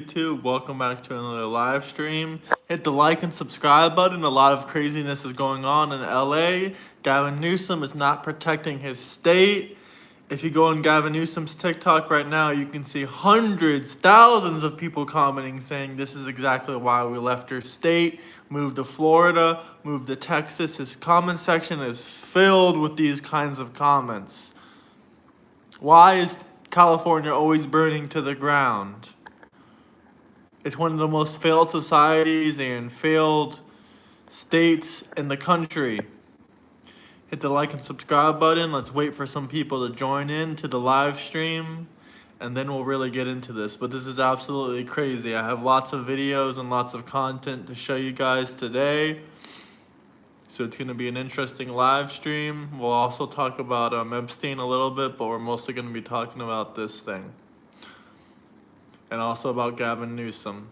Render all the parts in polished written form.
YouTube, welcome back to another live stream. Hit the like and subscribe button. A lot of craziness is going on in LA. Gavin Newsom is not protecting his state. If you go on Gavin Newsom's TikTok right now, you can see hundreds, thousands of people commenting saying this is exactly why we left your state, moved to Florida, moved to Texas. His comment section is filled with these kinds of comments. Why is California always burning to the ground? It's one of the most failed societies and failed states in the country. Hit the like and subscribe button. Let's wait for some people to join in to the live stream, and then we'll really get into this. But this is absolutely crazy. I have lots of videos and lots of content to show you guys today. So it's going to be an interesting live stream. We'll also talk about Epstein a little bit, but we're mostly going to be talking about this thing. And also about Gavin Newsom.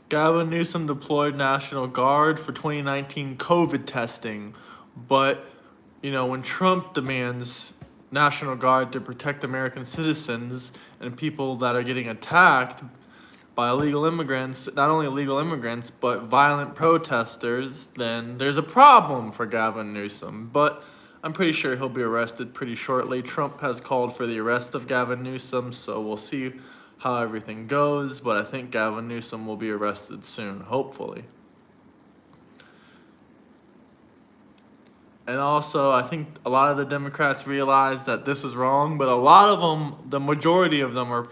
Gavin Newsom deployed National Guard for 2019 COVID testing. But, when Trump demands National Guard to protect American citizens and people that are getting attacked by illegal immigrants, not only illegal immigrants, but violent protesters, then there's a problem for Gavin Newsom. But I'm pretty sure he'll be arrested pretty shortly. Trump has called for the arrest of Gavin Newsom, so we'll see how everything goes. But I think Gavin Newsom will be arrested soon, hopefully. And also, I think a lot of the Democrats realize that this is wrong, but a lot of them, the majority of them, are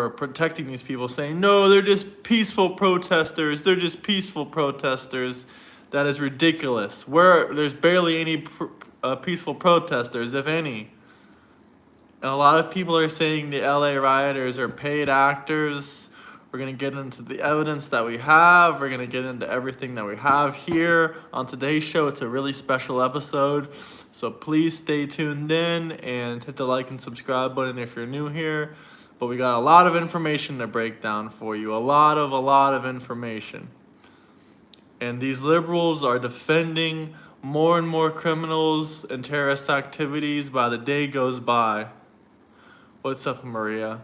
protecting these people, saying, no, they're just peaceful protesters. They're just peaceful protesters. That is ridiculous. There's barely any peaceful protesters, if any. And a lot of people are saying the LA rioters are paid actors. We're going to get into the evidence that we have. We're going to get into everything that we have here on today's show. It's a really special episode. So please stay tuned in and hit the like and subscribe button if you're new here. But we got a lot of information to break down for you. A lot of information. And these liberals are defending more and more criminals and terrorist activities by the day goes by. What's up, Maria?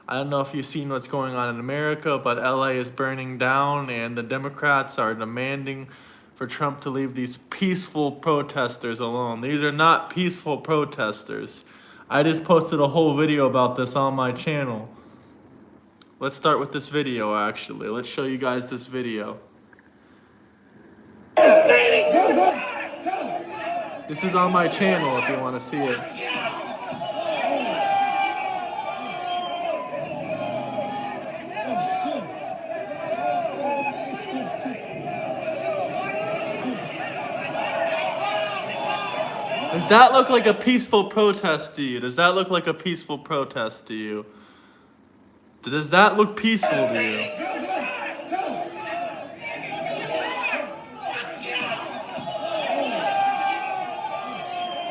I don't know if you've seen what's going on in America, but LA is burning down, and the Democrats are demanding for Trump to leave these peaceful protesters alone. These are not peaceful protesters. I just posted a whole video about this on my channel. Let's start with this video, actually. Let's show you guys this video. This is on my channel if you want to see it. Does that look like a peaceful protest to you? Does that look like a peaceful protest to you? Does that look peaceful to you?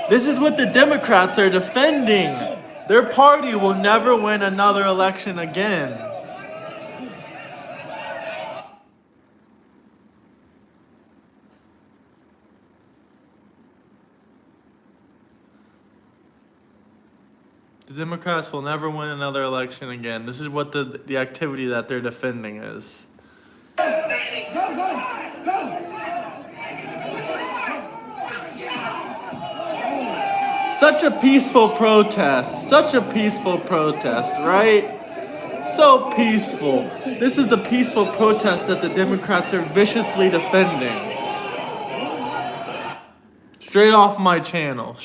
This is what the Democrats are defending. Their party will never win another election again. The Democrats will never win another election again. This is what the activity that they're defending is. Such a peaceful protest, right? So peaceful. This is the peaceful protest that the Democrats are viciously defending. Straight off my channel,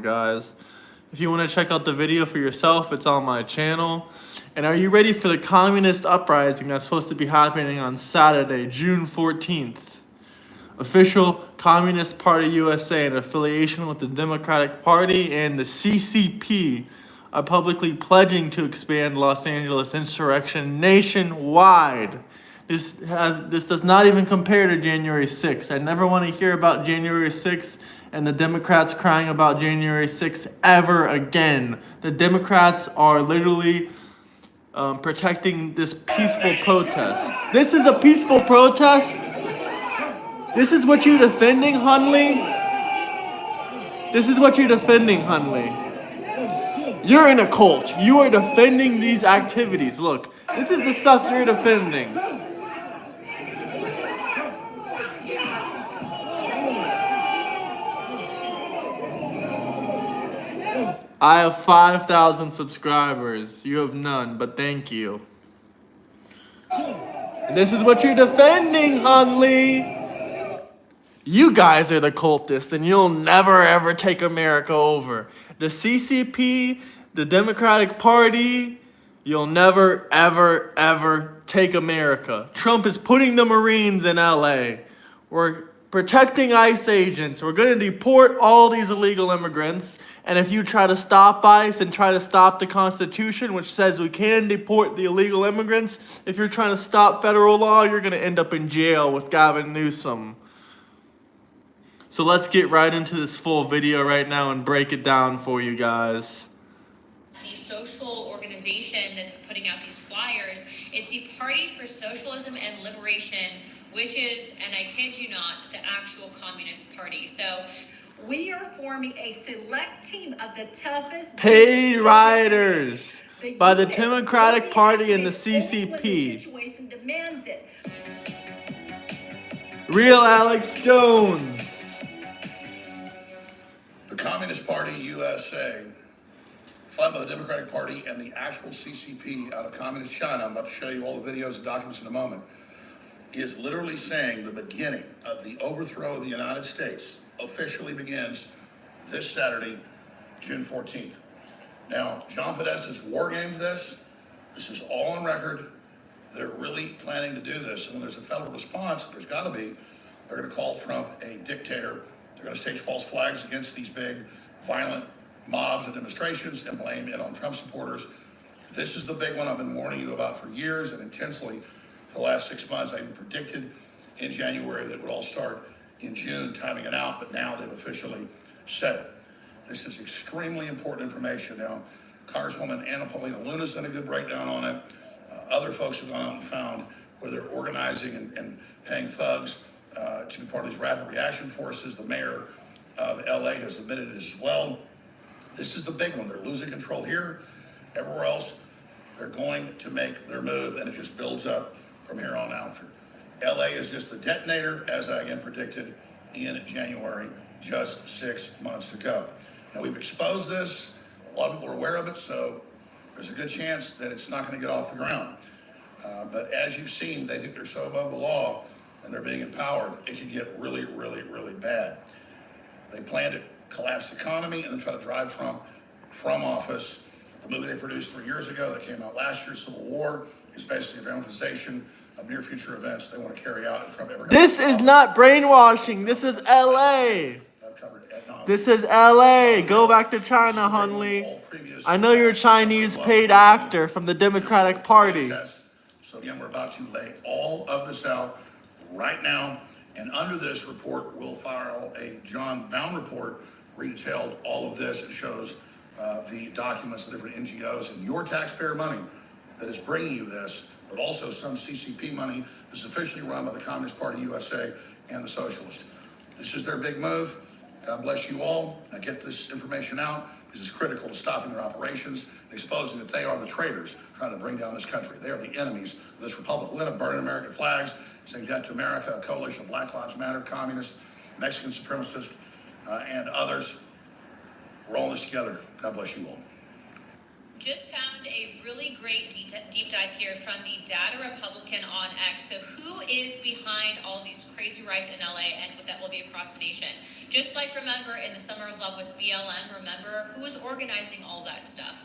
guys. If you want to check out the video for yourself, it's on my channel. And are you ready for the communist uprising that's supposed to be happening on Saturday, June 14th? Official Communist Party USA, in affiliation with the Democratic Party and the CCP, are publicly pledging to expand Los Angeles insurrection nationwide. This does not even compare to January 6th. I never want to hear about January 6th and the Democrats crying about January 6th ever again. The Democrats are literally protecting this peaceful protest. This is a peaceful protest? This is what you're defending, Hunley? This is what you're defending, Hunley. You're in a cult. You are defending these activities. Look, this is the stuff you're defending. I have 5,000 subscribers. You have none, but thank you. This is what you're defending, Hunley. You guys are the cultists, and you'll never ever take America over. The CCP, the Democratic Party, you'll never ever ever take America. Trump is putting the Marines in LA. We're protecting ICE agents. We're going to deport all these illegal immigrants. And if you try to stop ICE and try to stop the Constitution, which says we can deport the illegal immigrants, if you're trying to stop federal law, you're going to end up in jail with Gavin Newsom. So let's get right into this full video right now and break it down for you guys. The social organization that's putting out these flyers, it's the Party for Socialism and Liberation, which is, and I kid you not, the actual Communist Party. So we are forming a select team of the toughest paid rioters by the Democratic Party and the CCP. The situation demands it. Real Alex Jones. The Communist Party USA, funded by the Democratic Party and the actual CCP out of Communist China, I'm about to show you all the videos and documents in a moment, is literally saying the beginning of the overthrow of the United States officially begins this Saturday, June 14th. Now, John Podesta's war-gamed this. This is all on record. They're really planning to do this. And when there's a federal response, there's got to be, they're going to call Trump a dictator. They're going to stage false flags against these big, violent mobs and demonstrations and blame it on Trump supporters. This is the big one I've been warning you about for years and intensely the last 6 months. I even predicted in January that it would all start in June, timing it out, but now they've officially said it. This is extremely important information. Now, Congresswoman Anna Paulina Luna's done a good breakdown on it. Other folks have gone out and found where they're organizing and paying thugs to be part of these rapid reaction forces. The mayor of LA has admitted it as well. This is the big one. They're losing control here. Everywhere else, they're going to make their move, and it just builds up from here on out. LA is just the detonator, as I again predicted in January, just 6 months ago. Now, we've exposed this. A lot of people are aware of it, so there's a good chance that it's not going to get off the ground. But as you've seen, they think they're so above the law and they're being empowered, it could get really, really, really bad. They plan to collapse the economy and then try to drive Trump from office. The movie they produced 3 years ago that came out last year, Civil War, is basically a dramatization of near future events they want to carry out. And Trump this is not brainwashing. This is LA. This is LA. Go back to China, Hunley. I know you're a Chinese paid actor from the Democratic Party. So again, we're about to lay all of this out right now. And under this report, we'll file a John Bound report, detailed all of this. It shows the documents, the different NGOs, and your taxpayer money that is bringing you this, but also some CCP money that's officially run by the Communist Party USA and the Socialists. This is their big move. God bless you all. Now get this information out because it's critical to stopping their operations and exposing that they are the traitors trying to bring down this country. They are the enemies of this republic. We're going to burn American flags, saying death to America, a coalition of Black Lives Matter, communists, Mexican supremacists, and others. We're all in this together. God bless you all. Just found a really great deep dive here from the Data Republican on X. So who is behind all these crazy riots in LA and that will be across the nation? Just like remember in the Summer of Love with BLM, remember who is organizing all that stuff?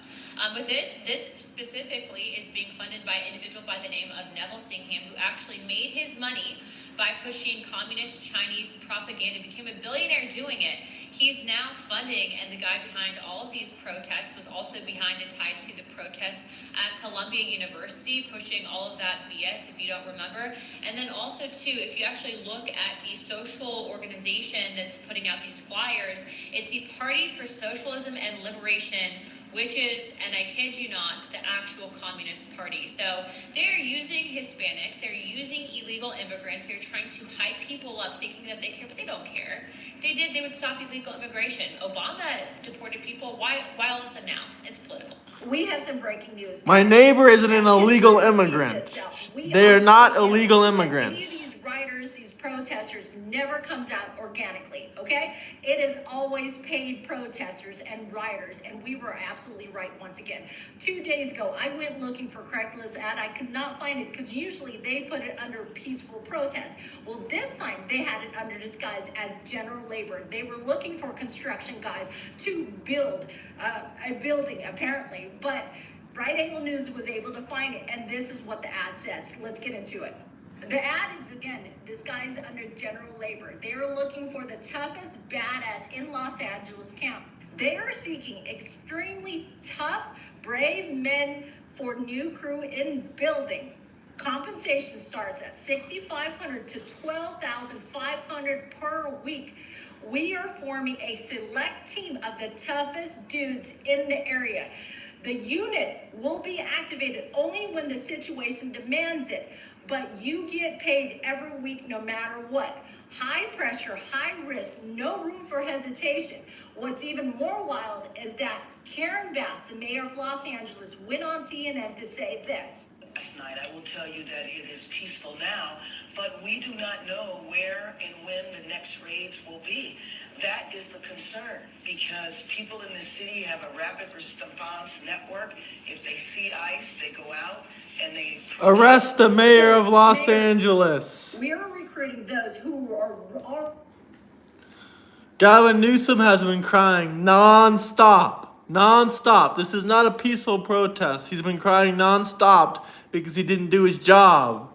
With this specifically is being funded by an individual by the name of Neville Singham, who actually made his money by pushing communist Chinese propaganda, became a billionaire doing it. He's now funding, and the guy behind all of these protests was also behind and tied to the protests at Columbia University, pushing all of that BS, if you don't remember. And then also, too, if you actually look at the social organization that's putting out these flyers, it's the Party for Socialism and Liberation, which is, and I kid you not, the actual Communist Party. So they're using Hispanics, they're using illegal immigrants, they're trying to hype people up thinking that they care, but they don't care. They did. They would stop illegal immigration. Obama deported people. Why all of a sudden now? It's political. We have some breaking news. My neighbor isn't an illegal immigrant. They're not illegal immigrants. These rioters, these protesters never comes out organically, okay? It is always paid protesters and rioters, and we were absolutely right once again. 2 days ago, I went looking for Craigslist ad. I could not find it because usually they put it under peaceful protest. Well, this time they had it under disguise as general labor. They were looking for construction guys to build a building, apparently, but Right Angle News was able to find it, and this is what the ad says. Let's get into it. The ad is, again, disguised under general labor. They are looking for the toughest badass in Los Angeles County. They are seeking extremely tough, brave men for new crew in building. Compensation starts at $6,500 to $12,500 per week. We are forming a select team of the toughest dudes in the area. The unit will be activated only when the situation demands it, but you get paid every week no matter what. High pressure, high risk, no room for hesitation. What's even more wild is that Karen Bass, the mayor of Los Angeles, went on CNN to say this. Last night, I will tell you that it is peaceful now, but we do not know where and when the next raids will be. That is the concern, because people in the city have a rapid response network. If they see ICE, they go out and they Arrest the mayor of Los Angeles. We are recruiting those who are Gavin Newsom has been crying non-stop. Non-stop. This is not a peaceful protest. He's been crying non-stop because he didn't do his job.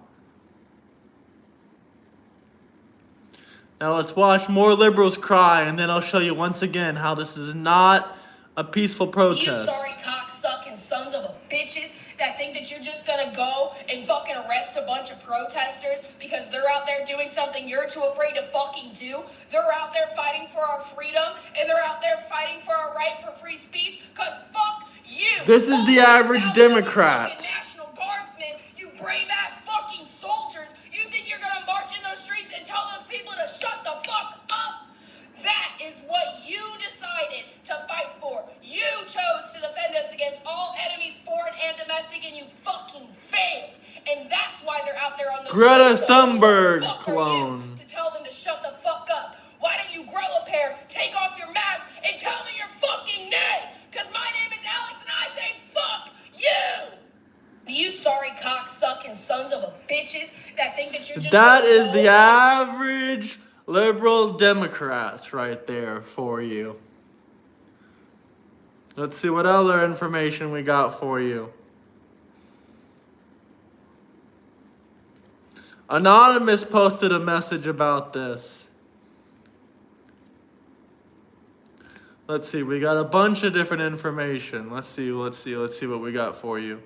Now let's watch more liberals cry, and then I'll show you once again how this is not a peaceful protest. You sorry cocksucking sons of a bitches that think that you're just gonna go and fucking arrest a bunch of protesters because they're out there doing something you're too afraid to fucking do. They're out there fighting for our freedom, and they're out there fighting for our right for free speech, cause fuck you. This is the average Democrat. National Guardsmen, you brave ass fucking soldiers. You think you're gonna march in those streets and tell those people to shut the fuck up? That is what you decided to fight for. You chose to defend us against all enemies, foreign and domestic, and you fucking failed. And that's why they're out there on the Greta streets. Thunberg Who the fuck are clone. you to tell them to shut the fuck up? Why don't you grow a pair, take off your mask, and tell me your fucking name? Because my name is Alex, and I say fuck you. You sorry cocksucking sons of a bitches that think that you're just That is the average liberal Democrats right there for you. Let's see what other information we got for you. Anonymous posted a message about this. Let's see, we got a bunch of different information. Let's see what we got for you.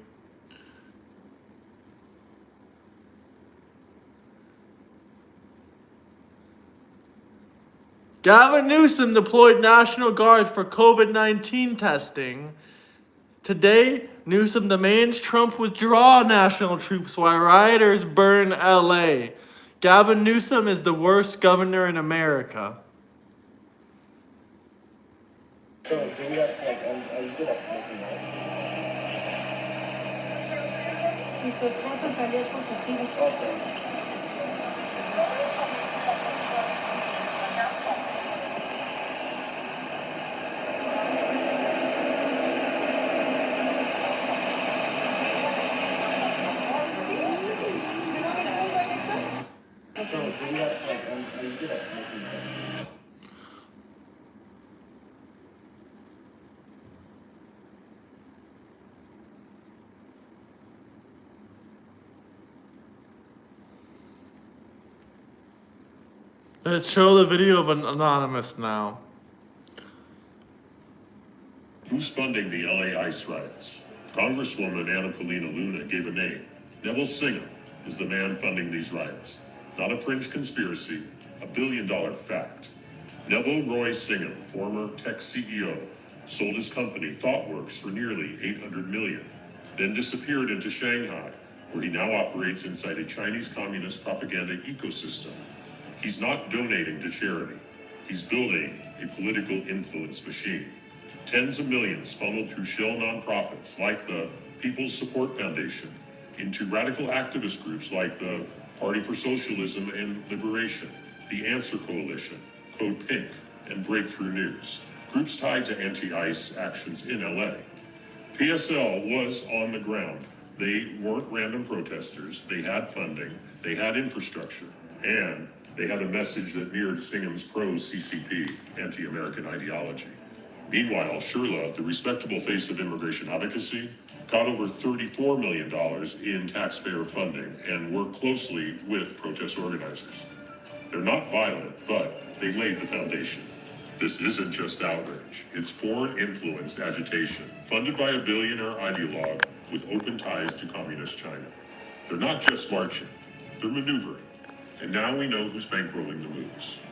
Gavin Newsom deployed National Guard for COVID-19 testing. Today, Newsom demands Trump withdraw national troops while rioters burn LA. Gavin Newsom is the worst governor in America. Let's show the video of an Anonymous now. Who's funding the LA ICE riots? Congresswoman Anna Paulina Luna gave a name. Neville Singham is the man funding these riots. Not a fringe conspiracy, a $1 billion fact. Neville Roy Singham, former tech CEO, sold his company ThoughtWorks for nearly $800 million, then disappeared into Shanghai, where he now operates inside a Chinese communist propaganda ecosystem. He's not donating to charity. He's building a political influence machine. Tens of millions funneled through shell nonprofits like the People's Support Foundation into radical activist groups like the Party for Socialism and Liberation, the Answer Coalition, Code Pink, and Breakthrough News, groups tied to anti-ICE actions in LA. PSL was on the ground. They weren't random protesters. They had funding, they had infrastructure, and they had a message that mirrored Singham's pro-CCP, anti-American ideology. Meanwhile, Sherla, the respectable face of immigration advocacy, got over $34 million in taxpayer funding and worked closely with protest organizers. They're not violent, but they laid the foundation. This isn't just outrage. It's foreign influence agitation, funded by a billionaire ideologue with open ties to communist China. They're not just marching, they're maneuvering. And now we know who's bankrolling the moves.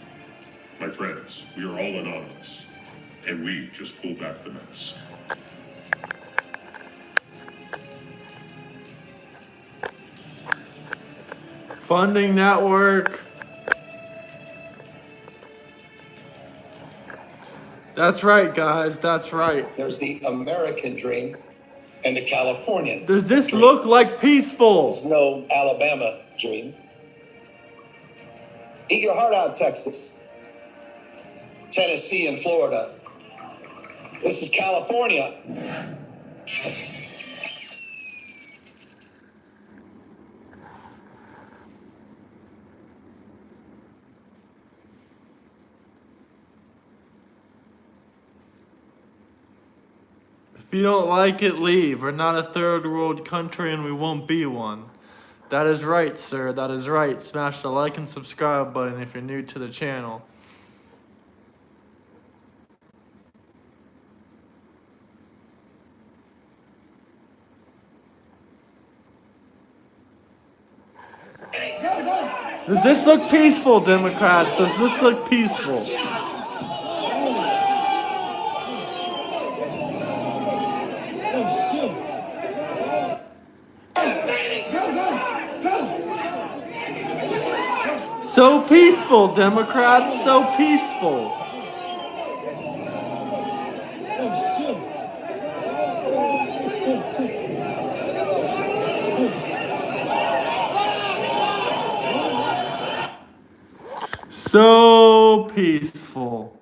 My friends, we are all anonymous, and we just pulled back the mask. Funding network. That's right, guys. That's right. There's the American dream and the Californian. Does this dream. look like peaceful? There's no Alabama dream. Eat your heart out, Texas, Tennessee, and Florida. This is California. If you don't like it, leave. We're not a third world country and we won't be one. That is right, sir. That is right. Smash the like and subscribe button if you're new to the channel. Does this look peaceful, Democrats? Does this look peaceful? So peaceful, Democrats, so peaceful. So peaceful.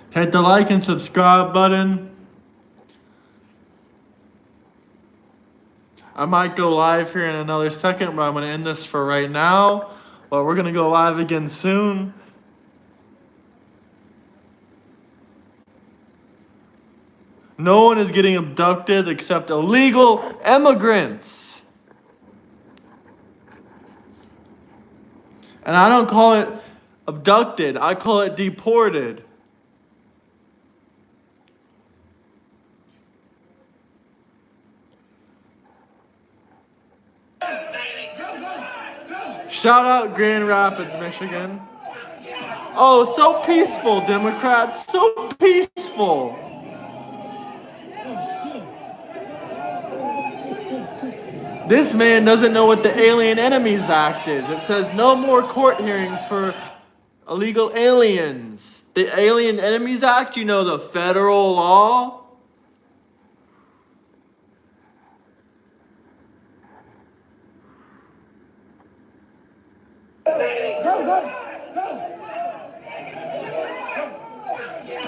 Hit the like and subscribe button. I might go live here in another second, but I'm going to end this for right now. But we're going to go live again soon. No one is getting abducted except illegal immigrants. And I don't call it abducted, I call it deported. Shout out Grand Rapids, Michigan. Oh, so peaceful, Democrats, so peaceful. This man doesn't know what the Alien Enemies Act is. It says no more court hearings for illegal aliens. The Alien Enemies Act, you know, the federal law.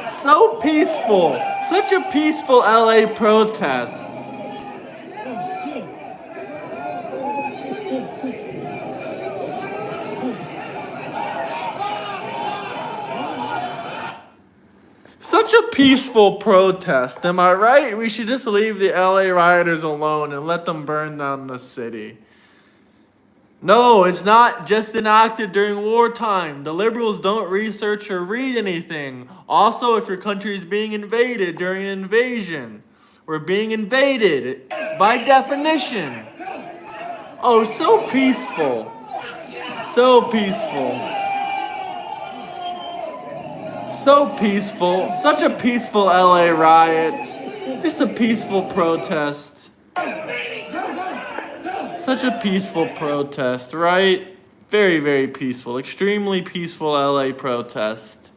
So peaceful. Such a peaceful LA protest. Such a peaceful protest, am I right? We should just leave the LA rioters alone and let them burn down the city. No, it's not just enacted during wartime. The liberals don't research or read anything. Also, if your country is being invaded during an invasion, we're being invaded by definition. Oh, so peaceful. So peaceful. So peaceful. Such a peaceful LA riot. Just a peaceful protest. Such a peaceful protest, right? Very, very peaceful. Extremely peaceful LA protest.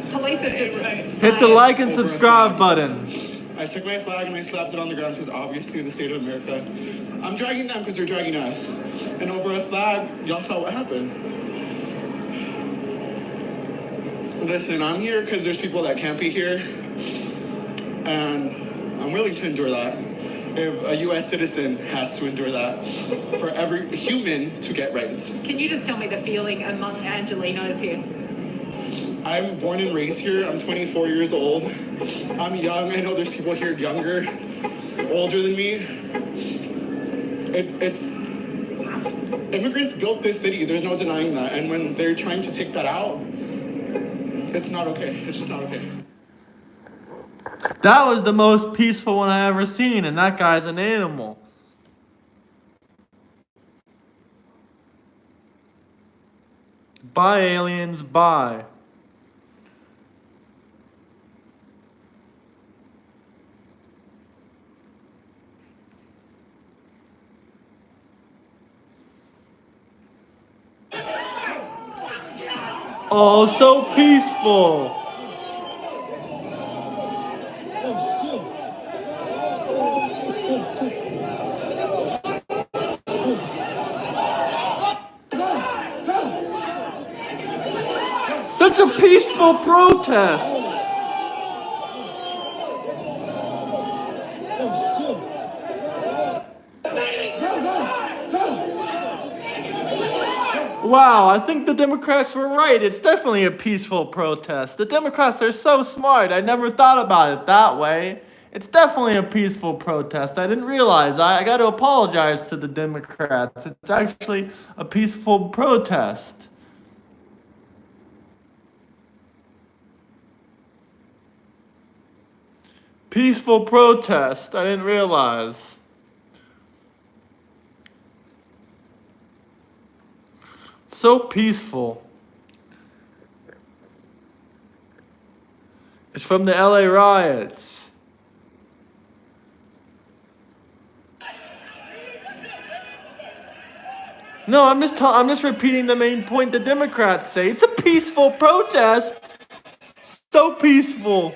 Police have just Hit the like and subscribe button. I took my flag and I slapped it on the ground because obviously the state of America. I'm dragging them because they're dragging us. And over a flag, y'all saw what happened. Listen, I'm here because there's people that can't be here. And I'm willing to endure that. If a U.S. citizen has to endure that for every human to get rights. Can you just tell me the feeling among Angelenos here? I'm born and raised here. I'm 24 years old. I'm young. I know there's people here younger, older than me. It's immigrants built this city. There's no denying that. And when they're trying to take that out, it's not okay. It's just not okay. That was the most peaceful one I ever seen, and that guy's an animal. Bye, aliens. Bye. Oh, so peaceful. Such a peaceful protest. Wow, I think the Democrats were right. It's definitely a peaceful protest. The Democrats are so smart. I never thought about it that way. It's definitely a peaceful protest. I didn't realize. I got to apologize to the Democrats. It's actually a peaceful protest. Peaceful protest. I didn't realize. So peaceful. It's from the LA riots. No, I'm just repeating the main point the Democrats say. It's a peaceful protest. So peaceful.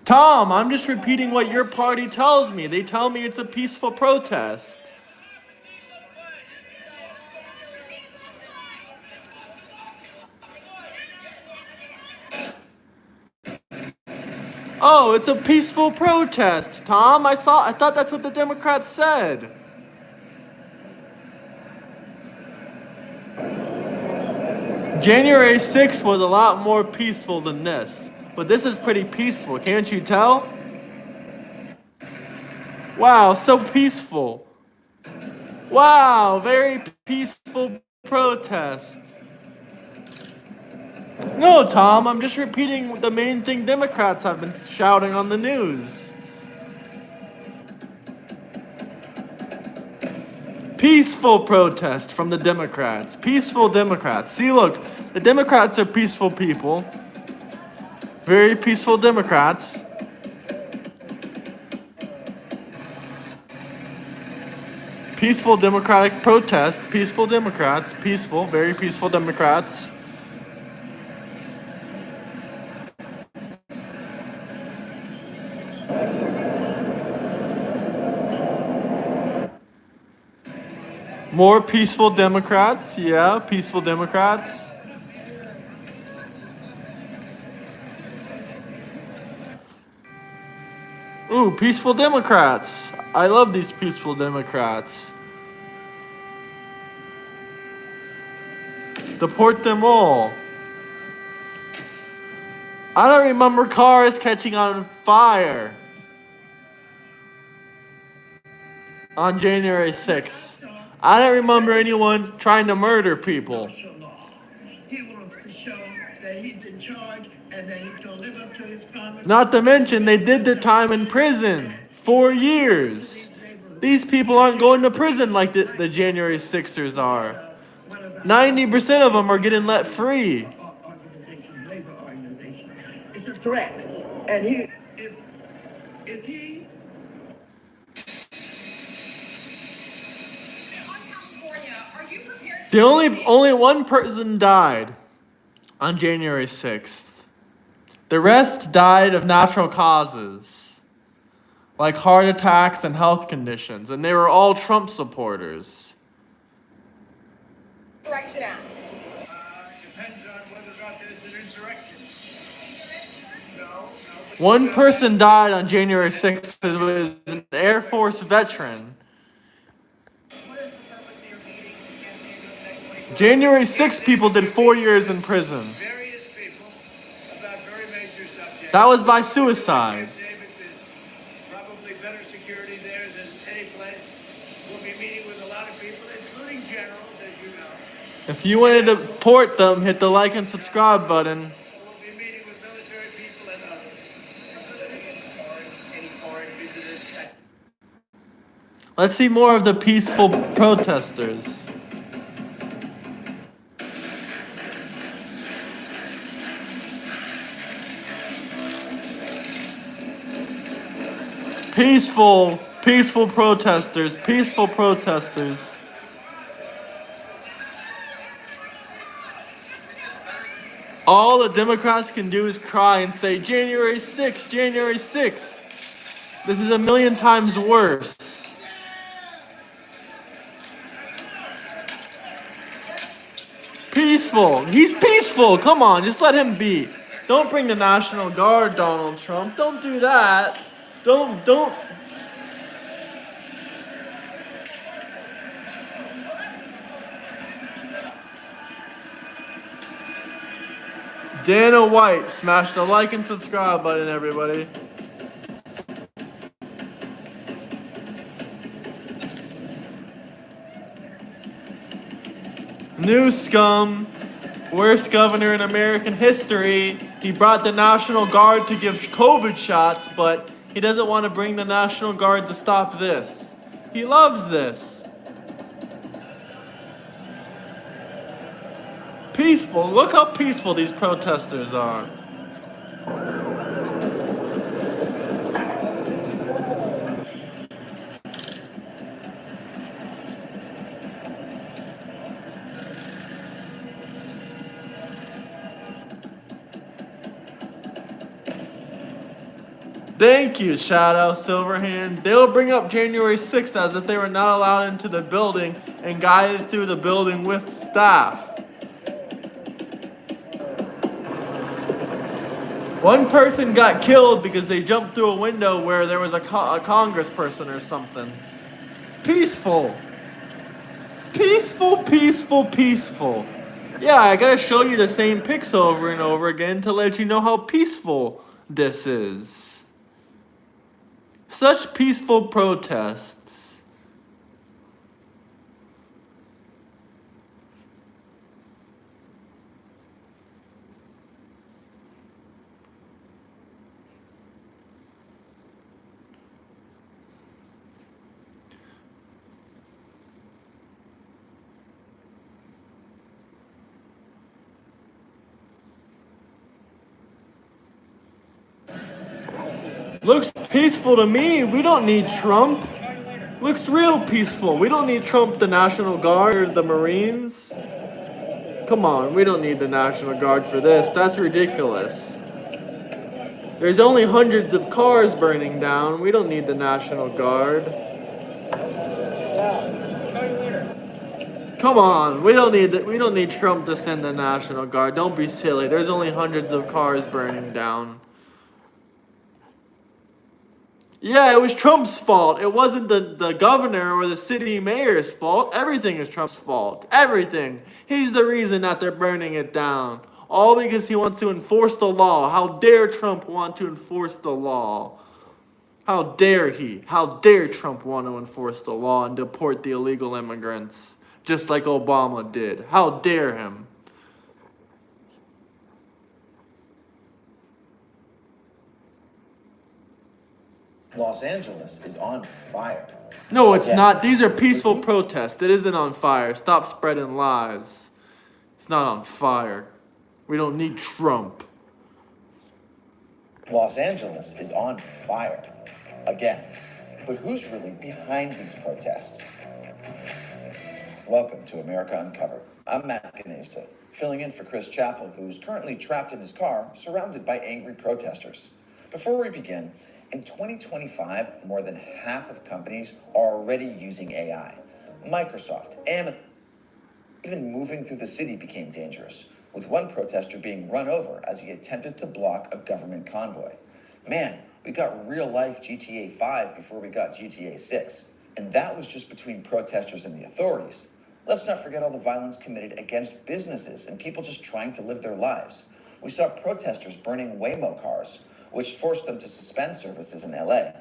Tom, I'm just repeating what your party tells me. They tell me it's a peaceful protest. Oh, it's a peaceful protest, Tom. I thought that's what the Democrats said. January 6th was a lot more peaceful than this. But this is pretty peaceful, can't you tell? Wow, so peaceful. Wow, very peaceful protest. No, Tom, I'm just repeating the main thing Democrats have been shouting on the news. Peaceful protest from the Democrats. Peaceful Democrats. See, look, the Democrats are peaceful people. Very peaceful Democrats. Peaceful Democratic protest. Peaceful Democrats. Peaceful, very peaceful Democrats. More peaceful Democrats. Yeah, peaceful Democrats. Ooh, peaceful Democrats. I love these peaceful Democrats. Deport them all. I don't remember cars catching on fire. on January 6th. I don't remember anyone trying to murder people. He wants to show that he's in charge and that he's going to live up to his promise. Not to mention, they did their time in prison. 4 years. These people aren't going to prison like the January 6ers are. 90% of them are getting let free. Labor organization. It's a threat. And if he The only one person died on January 6th. The rest died of natural causes, like heart attacks and health conditions, and they were all Trump supporters. Insurrection Act. depends on whether or not there's an insurrection. No. One person died on January 6th. It was an Air Force veteran. January 6th people did 4 years in prison. Various people about very major subjects. That was by suicide. David, there's probably better security there than any place. We'll be meeting with a lot of people, including generals, as you know. If you wanted to support them, hit the like and subscribe button. We'll be meeting with military people and others. Any foreign visitors. Let's see more of the peaceful protesters. Peaceful protesters, peaceful protesters. All the Democrats can do is cry and say, January 6th, January 6th. This is a million times worse. Peaceful. He's peaceful. Come on, just let him be. Don't bring the National Guard, Donald Trump. Don't do that. Don't. Dana White, smash the like and subscribe button, everybody. Newsom, worst governor in American history. He brought the National Guard to give COVID shots, but he doesn't want to bring the National Guard to stop this. He loves this. Peaceful. Look how peaceful these protesters are. Thank you, Shadow Silverhand. They'll bring up January 6th as if they were not allowed into the building and guided through the building with staff. One person got killed because they jumped through a window where there was a congressperson or something. Peaceful. Peaceful. Yeah, I gotta show you the same pics over and over again to let you know how peaceful this is. Such peaceful protests. Looks peaceful to me. We don't need Trump. Looks real peaceful. We don't need Trump, the National Guard, or the Marines. Come on, we don't need the National Guard for this. That's ridiculous. There's only hundreds of cars burning down. We don't need the National Guard. Come on, we don't need Trump to send the National Guard. Don't be silly. There's only hundreds of cars burning down. Yeah, it was Trump's fault. It wasn't the governor or the city mayor's fault. Everything is Trump's fault. Everything. He's the reason that they're burning it down. All because he wants to enforce the law. How dare Trump want to enforce the law? How dare he? How dare Trump want to enforce the law and deport the illegal immigrants, just like Obama did? How dare him? Los Angeles is on fire. No, it's not. These are peaceful protests. It isn't on fire. Stop spreading lies. It's not on fire. We don't need Trump. Los Angeles is on fire again. But who's really behind these protests? Welcome to America Uncovered. I'm Matt Ganesta, filling in for Chris Chappell, who's currently trapped in his car, surrounded by angry protesters. Before we begin, in 2025, more than half of companies are already using AI. Microsoft, Amazon, even moving through the city became dangerous, with one protester being run over as he attempted to block a government convoy. Man, we got real-life GTA 5 before we got GTA 6, and that was just between protesters and the authorities. Let's not forget all the violence committed against businesses and people just trying to live their lives. We saw protesters burning Waymo cars, which forced them to suspend services in LA.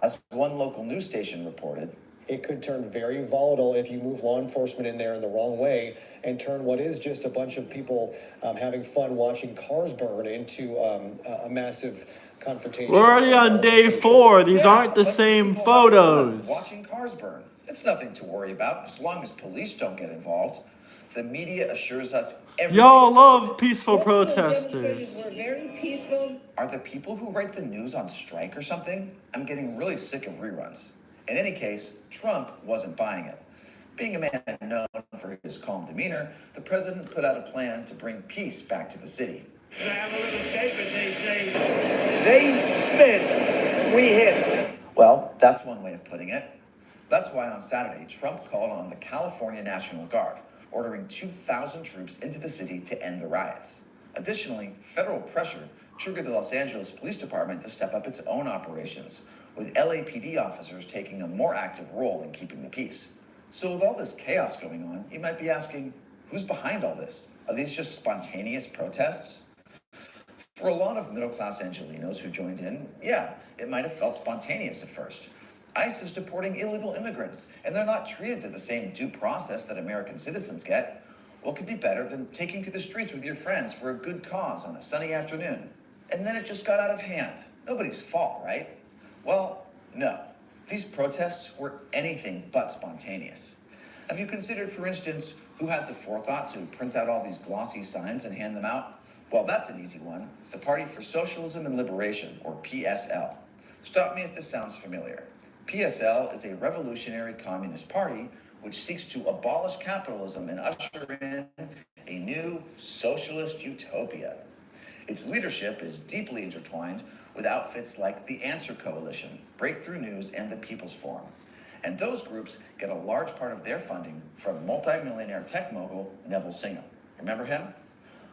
As one local news station reported, it could turn very volatile if you move law enforcement in there in the wrong way and turn what is just a bunch of people having fun watching cars burn into a massive confrontation. We're already on day 4. These aren't the same photos. Watching cars burn. It's nothing to worry about as long as police don't get involved. The media assures us everything. Y'all love peaceful protesters. Were very peaceful. Are the people who write the news on strike or something? I'm getting really sick of reruns. In any case, Trump wasn't buying it. Being a man known for his calm demeanor, the president put out a plan to bring peace back to the city. I have a little statement. They say, they spin, we hit. Well, that's one way of putting it. That's why on Saturday, Trump called on the California National Guard, ordering 2,000 troops into the city to end the riots. Additionally, federal pressure triggered the Los Angeles Police Department to step up its own operations, with LAPD officers taking a more active role in keeping the peace. So with all this chaos going on, you might be asking, who's behind all this? Are these just spontaneous protests? For a lot of middle-class Angelenos who joined in, yeah, it might have felt spontaneous at first. ICE is deporting illegal immigrants, and they're not treated to the same due process that American citizens get. What could be better than taking to the streets with your friends for a good cause on a sunny afternoon? And then it just got out of hand. Nobody's fault, right? Well, no. These protests were anything but spontaneous. Have you considered, for instance, who had the forethought to print out all these glossy signs and hand them out? Well, that's an easy one. The Party for Socialism and Liberation, or PSL. Stop me if this sounds familiar. PSL is a revolutionary communist party which seeks to abolish capitalism and usher in a new socialist utopia. Its leadership is deeply intertwined with outfits like the Answer Coalition, Breakthrough News, and the People's Forum. And those groups get a large part of their funding from multi-millionaire tech mogul Neville Singham. Remember him?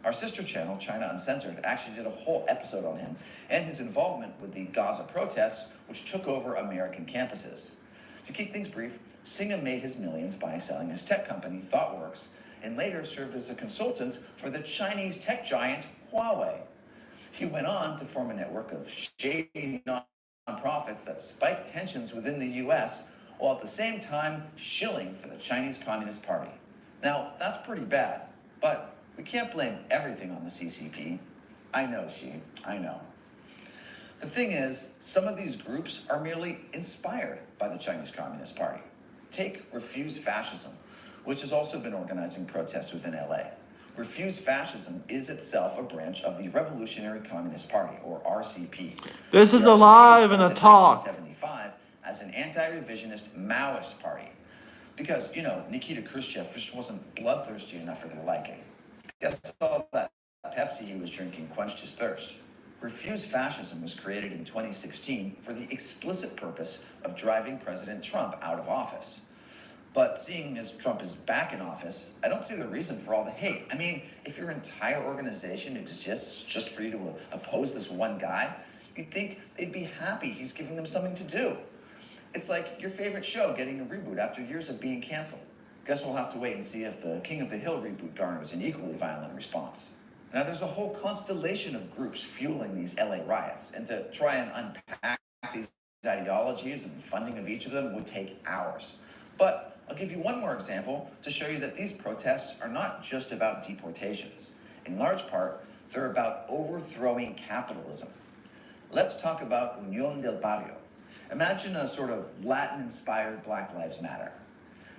Our sister channel, China Uncensored, actually did a whole episode on him and his involvement with the Gaza protests, which took over American campuses. To keep things brief, Singham made his millions by selling his tech company, ThoughtWorks, and later served as a consultant for the Chinese tech giant Huawei. He went on to form a network of shady nonprofits that spiked tensions within the U.S., while at the same time shilling for the Chinese Communist Party. Now, that's pretty bad, but we can't blame everything on the CCP. I know, I know. The thing is, some of these groups are merely inspired by the Chinese Communist Party. Take Refuse Fascism, which has also been organizing protests within LA. Refuse Fascism is itself a branch of the Revolutionary Communist Party, or RCP. This is alive and a talk. 1975 as an anti-revisionist Maoist party. Because, you know, Nikita Khrushchev just wasn't bloodthirsty enough for their liking. Guess all that Pepsi he was drinking quenched his thirst. Refuse Fascism was created in 2016 for the explicit purpose of driving President Trump out of office. But seeing as Trump is back in office, I don't see the reason for all the hate. I mean, if your entire organization exists just for you to oppose this one guy, you'd think they'd be happy he's giving them something to do. It's like your favorite show getting a reboot after years of being canceled. Guess we'll have to wait and see if the King of the Hill reboot garners an equally violent response. Now, there's a whole constellation of groups fueling these LA riots, and to try and unpack these ideologies and funding of each of them would take hours. But I'll give you one more example to show you that these protests are not just about deportations. In large part, they're about overthrowing capitalism. Let's talk about Unión del Barrio. Imagine a sort of Latin-inspired Black Lives Matter.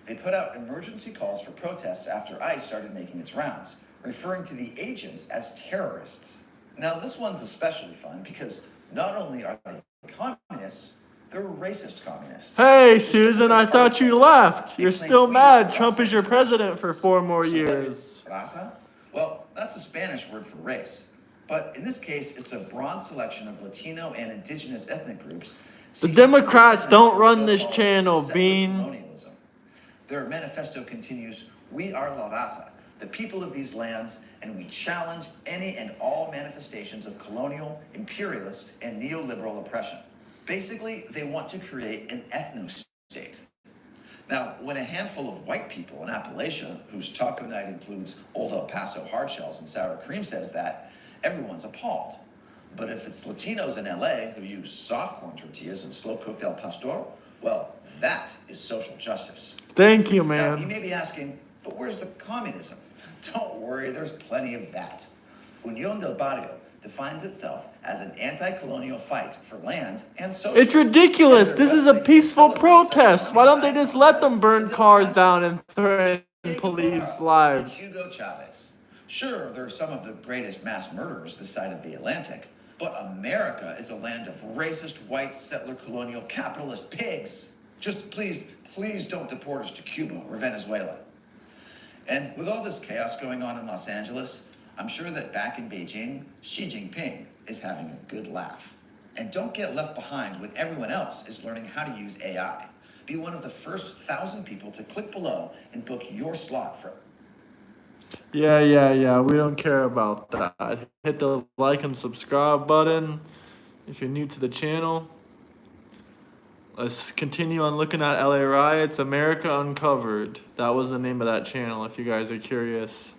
They put out emergency calls for protests after ICE started making its rounds, referring to the agents as terrorists. Now, this one's especially fun because not only are they communists, they're racist communists. Hey, Susan, I thought you left. You're still mad Trump is your president for 4 more years. Raza? Well, that's a Spanish word for race. But in this case, it's a broad selection of Latino and indigenous ethnic groups. The Democrats don't run this channel, Bean. Colonialism. Their manifesto continues, "We are La Raza, the people of these lands, and we challenge any and all manifestations of colonial, imperialist, and neoliberal oppression." Basically, they want to create an ethno-state. Now, when a handful of white people in Appalachia, whose taco night includes Old El Paso hardshells and sour cream, says that, everyone's appalled. But if it's Latinos in LA who use soft corn tortillas and slow-cooked El Pastor, well, that is social justice. Thank you, Now, man. you may be asking, but where's the communism? Don't worry, there's plenty of that. Unión del Barrio defines itself as an anti-colonial fight for land and social. It's ridiculous. This is a peaceful protest. Why don't they just let them burn cars down and threaten police lives? Hugo Chavez. Sure, there are some of the greatest mass murderers this side of the Atlantic, but America is a land of racist white settler colonial capitalist pigs. Just please don't deport us to Cuba or Venezuela. And with all this chaos going on in Los Angeles, I'm sure that back in Beijing, Xi Jinping is having a good laugh. And don't get left behind when everyone else is learning how to use AI. Be one of the first 1,000 people to click below and book your slot for. Yeah. We don't care about that. Hit the like and subscribe button if you're new to the channel. Let's continue on looking at LA riots. America Uncovered. That was the name of that channel if you guys are curious.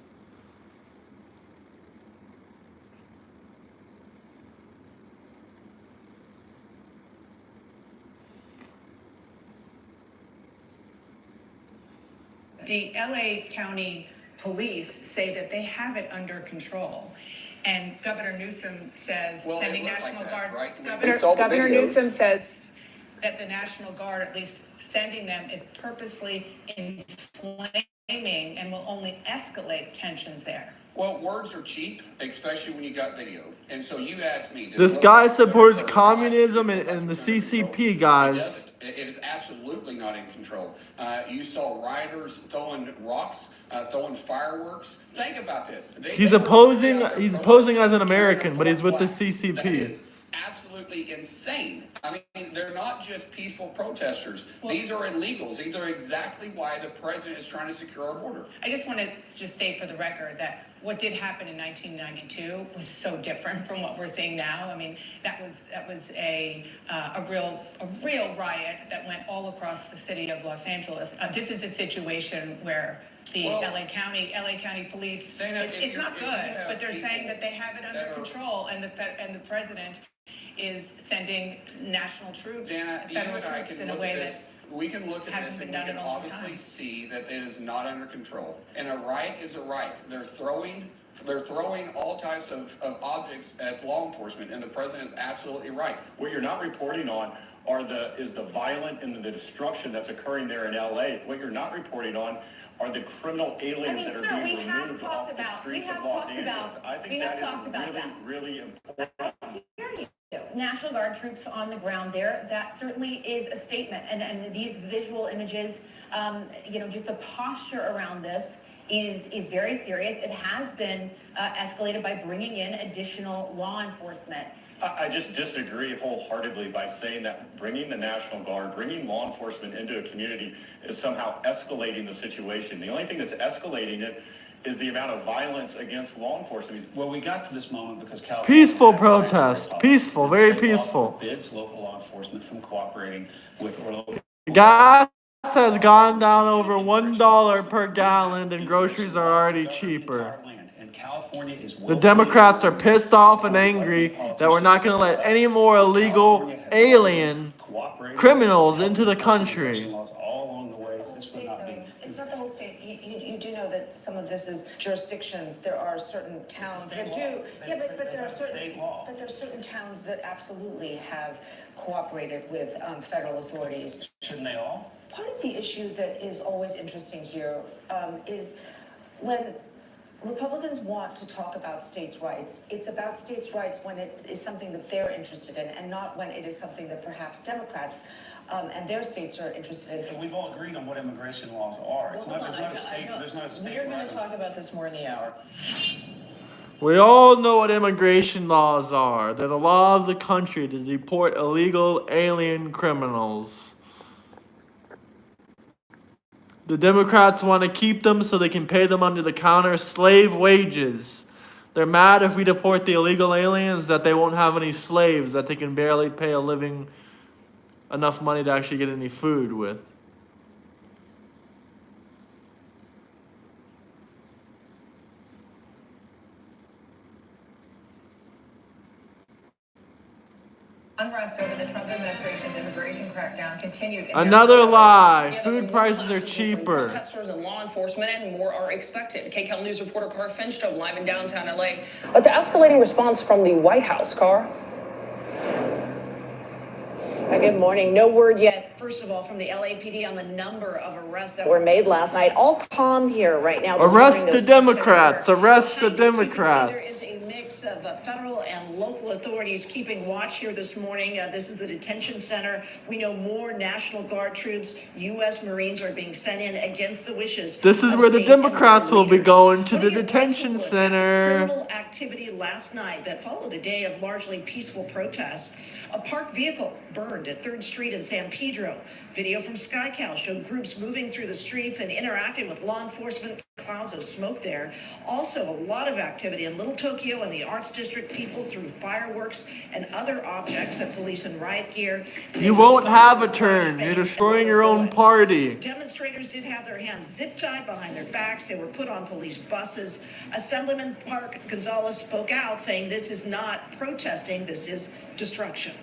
The LA County Police say that they have it under control. And Governor Newsom says sending National Guard. Governor Newsom says that the National Guard, at least sending them, is purposely inflaming and will only escalate tensions there. Well, words are cheap, especially when you got video. And so you asked me. This guy supports communism and the CCP, guys. It is absolutely not in control. You saw rioters throwing rocks, throwing fireworks. Think about this. He's opposing as an American, but he's with the CCP. That is absolutely insane. I mean, they're not just peaceful protesters. These are illegals. These are exactly why the president is trying to secure our border. I just want to just state for the record that what did happen in 1992 was so different from what we're seeing now. I mean, that was a real riot that went all across the city of Los Angeles. This is a situation where the LA County Police, Dana, it's not good, but they're saying that they have it under control, and the president is sending national troops, Dana, federal troops, in a way that we can look at this and we can obviously see that it is not under control. And a riot is a riot. They're throwing all types of objects at law enforcement, and the president is absolutely right. What you're not reporting on is the violent and the destruction that's occurring there in LA. What you're not reporting on are the criminal aliens that are being removed off the streets of Los Angeles. I think that is really important. National Guard troops on the ground there, that certainly is a statement. And these visual images, just the posture around this is very serious. It has been escalated by bringing in additional law enforcement. I just disagree wholeheartedly by saying that bringing the National Guard, bringing law enforcement into a community is somehow escalating the situation. The only thing that's escalating it is the amount of violence against law enforcement. Well, we got to this moment because California peaceful protest, peaceful, very peaceful. Forbids local law enforcement from cooperating with or local. Gas has gone down over $1 per gallon, and groceries are already cheaper. California is the Democrats are pissed off and angry that we're not going to let any more illegal alien criminals into the country. Laws all along the way. This would not be. It's not the whole state. You do know that some of this is jurisdictions. There are certain towns that do. Yeah, but there are certain towns that absolutely have cooperated with federal authorities. Shouldn't they all? Part of the issue that is always interesting here is when Republicans want to talk about states' rights. It's about states' rights when it is something that they're interested in, and not when it is something that perhaps Democrats and their states are interested in. And we've all agreed on what immigration laws are. It's not, there's not a state. There's not a state. We're going to talk about this more in the hour. We all know what immigration laws are. They're the law of the country to deport illegal alien criminals. The Democrats want to keep them so they can pay them under-the-counter slave wages. They're mad if we deport the illegal aliens that they won't have any slaves, that they can barely pay a living enough money to actually get any food with. Unrest over the Trump administration's immigration crackdown continued. Another lie. Food prices are cheaper. Protesters and law enforcement and more are expected. KCAL News reporter Car Finstrom live in downtown LA. But the escalating response from the White House, Car. Good morning. No word yet, first of all, from the LAPD on the number of arrests that were made last night. All calm here right now. Arrest the Democrats. Arrest the Democrats. There is a mix of federal and local authorities keeping watch here this morning. This is the detention center. We know more National Guard troops, U.S. Marines are being sent in against the wishes. This is where the Democrats will be going, to the detention center. Criminal activity last night that followed a day of largely peaceful protests. A parked vehicle burned at 3rd Street in San Pedro. Video from SkyCal showed groups moving through the streets and interacting with law enforcement. Clouds of smoke there. Also, a lot of activity in Little Tokyo and the Arts District. People threw fireworks and other objects at police in riot gear. You won't have a turn. You're destroying your own party. Demonstrators did have their hands zip-tied behind their backs. They were put on police buses. Assemblyman Park Gonzalez spoke out, saying this is not protesting, this is destruction.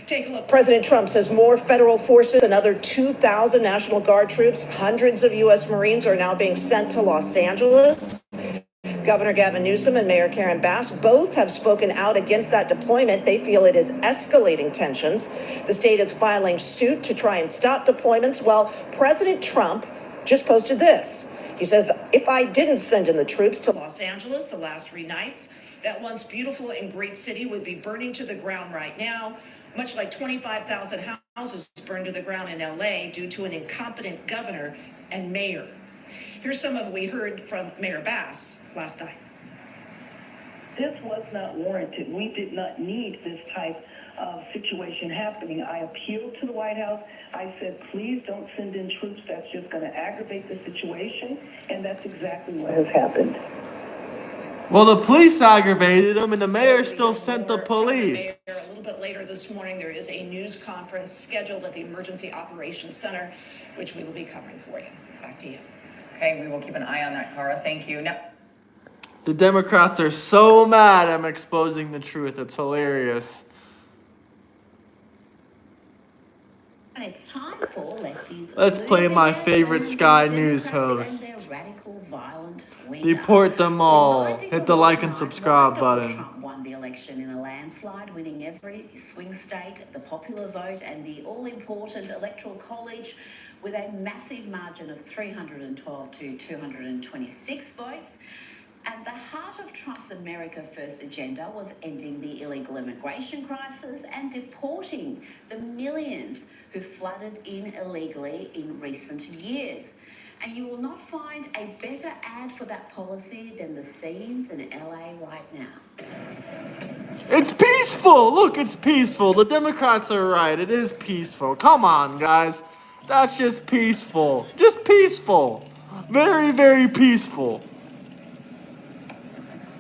Take a look. President Trump says more federal forces, another 2,000 National Guard troops, hundreds of U.S. Marines are now being sent to Los Angeles. Governor Gavin Newsom and Mayor Karen Bass both have spoken out against that deployment. They feel it is escalating tensions. The state is filing suit to try and stop deployments. Well, President Trump just posted this. He says, if I didn't send in the troops to Los Angeles the last 3 nights, that once beautiful and great city would be burning to the ground right now. Much like 25,000 houses burned to the ground in LA due to an incompetent governor and mayor. Here's some of what we heard from Mayor Bass last night. This was not warranted. We did not need this type of situation happening. I appealed to the White House. I said, please don't send in troops. That's just going to aggravate the situation. And that's exactly what has happened. Well, the police aggravated him, and the mayor still sent the police. A little bit later this morning, there is a news conference scheduled at the Emergency Operations Center, which we will be covering for you. Back to you. Okay, we will keep an eye on that, Cara. Thank you. Now, the Democrats are so mad I'm exposing the truth. It's hilarious. And it's time for lefties. Let's play my favorite Sky News host. Deport them all. Hit the like and subscribe button. Trump won the election in a landslide, winning every swing state, the popular vote, and the all-important electoral college with a massive margin of 312 to 226 votes. At the heart of Trump's America First agenda was ending the illegal immigration crisis and deporting the millions who flooded in illegally in recent years. And you will not find a better ad for that policy than the scenes in LA right now. It's peaceful! Look, it's peaceful. The Democrats are right. It is peaceful. Come on, guys. That's just peaceful. Just peaceful. Very, very peaceful.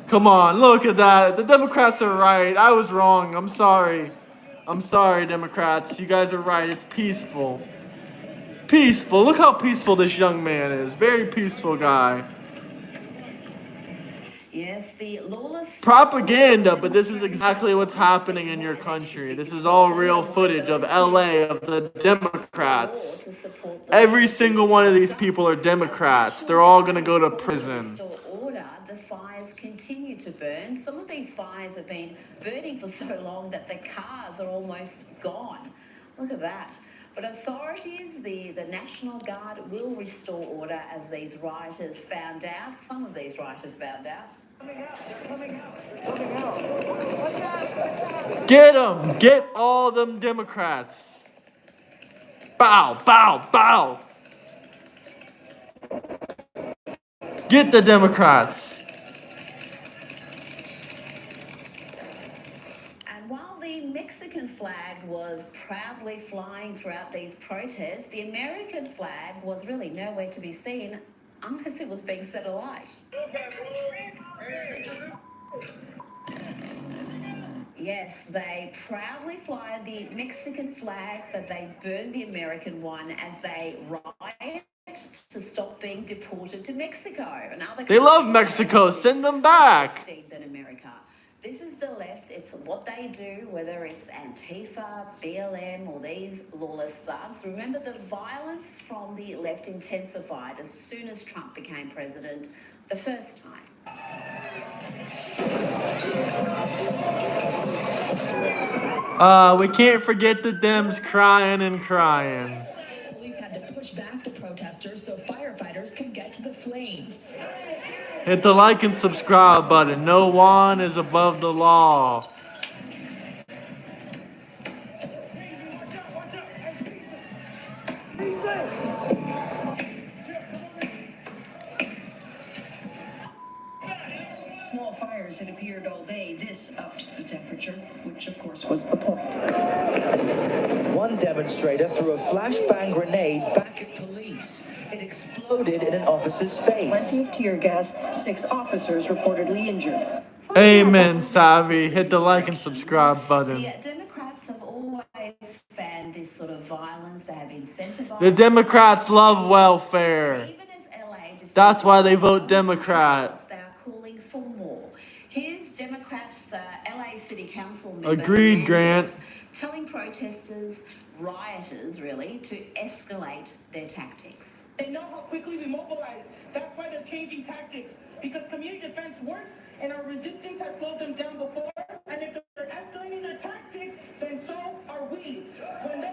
Come on, look at that. The Democrats are right. I was wrong. I'm sorry. I'm sorry, Democrats. You guys are right. It's peaceful. Peaceful. Look how peaceful this young man is. Very peaceful guy. Yes, the lawless Propaganda, but this is exactly what's happening in your country. This is all real footage of LA, of the Democrats. Every single one of these people are Democrats. They're all gonna go to prison. Order, the fires continue to burn. Some of these fires have been burning for so long that the cars are almost gone. Look at that. But authorities, the National Guard, will restore order as these rioters found out. Some of these rioters found out. Get them! Get all them Democrats! Bow, bow, bow! Get the Democrats! And while the Mexican flag was proudly flying throughout these protests, the American flag was really nowhere to be seen unless it was being set alight. Yes, they proudly fly the Mexican flag, but they burn the American one as they riot to stop being deported to Mexico. They love Mexico. Send them back. Than America. This is the left. It's what they do, whether it's Antifa, BLM, or these lawless thugs. Remember, the violence from the left intensified as soon as Trump became president the first time. We can't forget the Dems crying and crying. Police had to push back the protesters so firefighters could get to the flames. Hit the like and subscribe button. No one is above the law. Small fires had appeared all day. This upped the temperature, which of course was the point. One demonstrator threw a flashbang grenade back at police. It exploded in an officer's face. Plenty of tear gas. 6 officers reportedly injured. Amen, Savvy. Hit the like and subscribe button. The Democrats have always fanned this sort of violence. They have incentivized. The Democrats love welfare. Even as LA That's why they vote Democrat. They are calling for more. Here's Democrats LA City Council member Agreed, Grant. telling protesters, rioters really, to escalate their tactics. They know how quickly we mobilize. That's why they're changing tactics. Because community defense works and our resistance has slowed them down before. And if they're escalating their tactics, then so are we. When they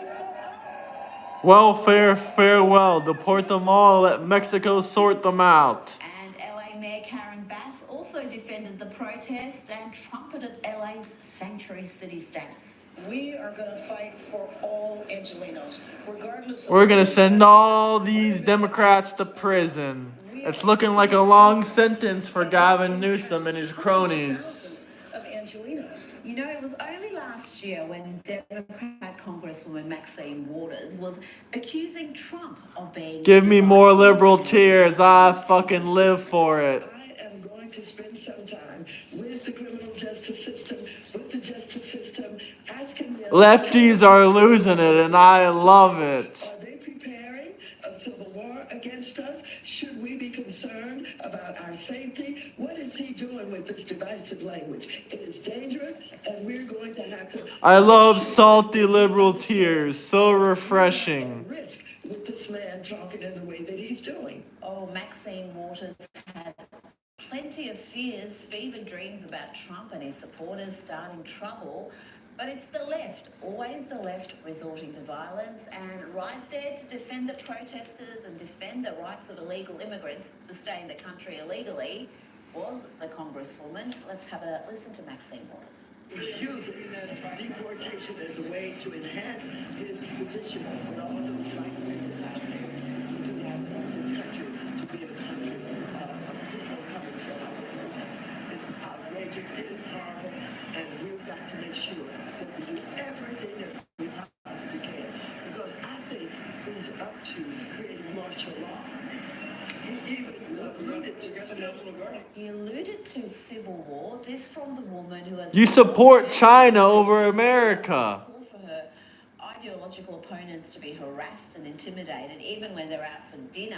Welfare, farewell. Deport them all. Let Mexico sort them out. And LA Mayor Karen Bass also defended the protest and trumpeted LA's sanctuary city status. We are going to fight for all Angelenos, regardless of... We're going to send all these Democrats to prison. It's looking like a long sentence for Gavin Newsom and his cronies. Of Angelenos. You know, it was only last year when Democrat Congresswoman Maxine Waters was accusing Trump of being... Give me more liberal tears. I fucking live for it. I am going to spend some time with the criminal justice system, with the justice system, asking them... Lefties are losing it, and I love it. Are they preparing a civil war against us? Should we be concerned about our safety? What is he doing with this divisive language? It is dangerous, and we're going to have to... I love salty liberal tears. So refreshing. ...risk with this man talking in the way that he's doing. Oh, Maxine Waters had plenty of fears, fevered dreams about Trump and his supporters starting trouble. But it's the left, always the left, resorting to violence, and right there to defend the protesters and defend the rights of illegal immigrants to stay in the country illegally was the Congresswoman. Let's have a listen to Maxine Waters. He's using deportation as a way to enhance his position with all of those trying to make this country to be a country of people coming from other countries. It's outrageous, it is horrible, and we've got to make sure that we do everything that we possibly can. Because I think he's up to creating martial law. He even alluded to civil war. He alluded to civil war. This from the woman who has... You support China over America. For her ideological opponents to be harassed and intimidated, even when they're out for dinner.